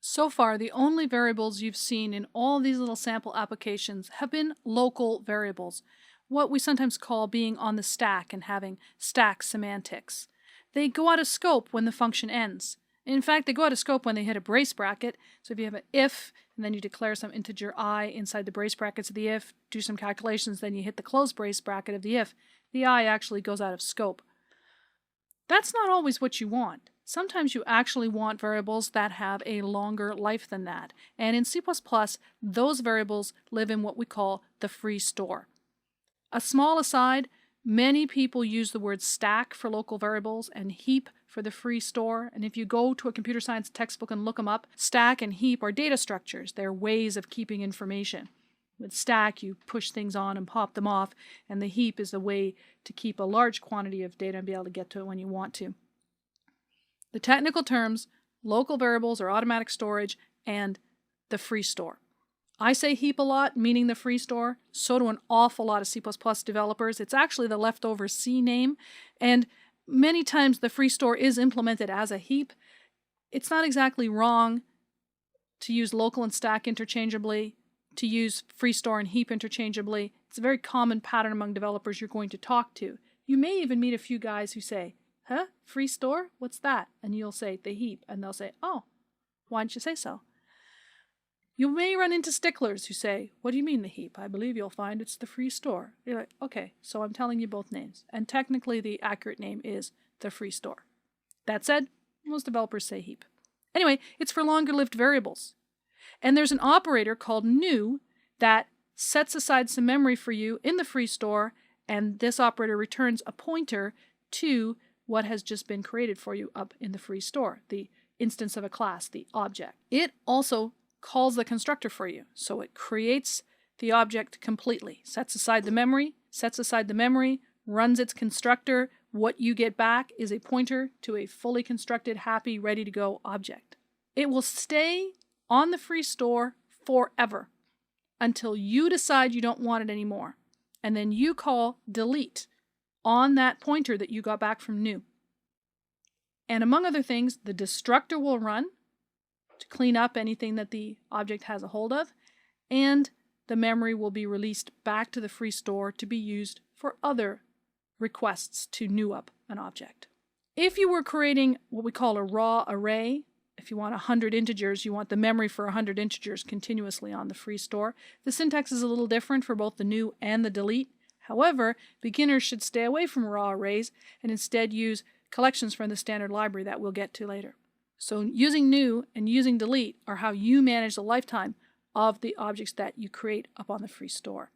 So far, the only variables you've seen in all these little sample applications have been local variables, what we sometimes call being on the stack and having stack semantics. They go out of scope when the function ends. In fact, they go out of scope when they hit a brace bracket. So if you have an if, and then you declare some integer I inside the brace brackets of the if, do some calculations, then you hit the close brace bracket of the if, the I actually goes out of scope. That's not always what you want. Sometimes you actually want variables that have a longer life than that. And in C++, those variables live in what we call the free store. A small aside, many people use the word stack for local variables and heap for the free store. And if you go to a computer science textbook and look them up, stack and heap are data structures. They're ways of keeping information. With stack, you push things on and pop them off, and the heap is a way to keep a large quantity of data and be able to get to it when you want to. The technical terms, local variables or automatic storage, and the free store. I say heap a lot, meaning the free store. So do an awful lot of C++ developers. It's actually the leftover C name, and many times the free store is implemented as a heap. It's not exactly wrong to use local and stack interchangeably, to use free store and heap interchangeably. It's a very common pattern among developers you're going to talk to. You may even meet a few guys who say, "Huh? Free store? What's that?" And you'll say, "The heap." And they'll say, "Oh, why didn't you say so?" You may run into sticklers who say, "What do you mean the heap? I believe you'll find it's the free store." You're like, "Okay, so I'm telling you both names." And technically the accurate name is the free store. That said, most developers say heap. Anyway, it's for longer-lived variables. And there's an operator called new that sets aside some memory for you in the free store, and this operator returns a pointer to what has just been created for you up in the free store, the instance of a class, the object. It also calls the constructor for you, so it creates the object completely, sets aside the memory, runs its constructor. What you get back is a pointer to a fully constructed, happy, ready-to-go object. It will stay on the free store forever until you decide you don't want it anymore. And then you call delete on that pointer that you got back from new. And among other things, the destructor will run to clean up anything that the object has a hold of, and the memory will be released back to the free store to be used for other requests to new up an object. If you were creating what we call a raw array, if you want 100 integers, you want the memory for 100 integers continuously on the free store. The syntax is a little different for both the new and the delete. However, beginners should stay away from raw arrays and instead use collections from the standard library that we'll get to later. So using new and using delete are how you manage the lifetime of the objects that you create up on the free store.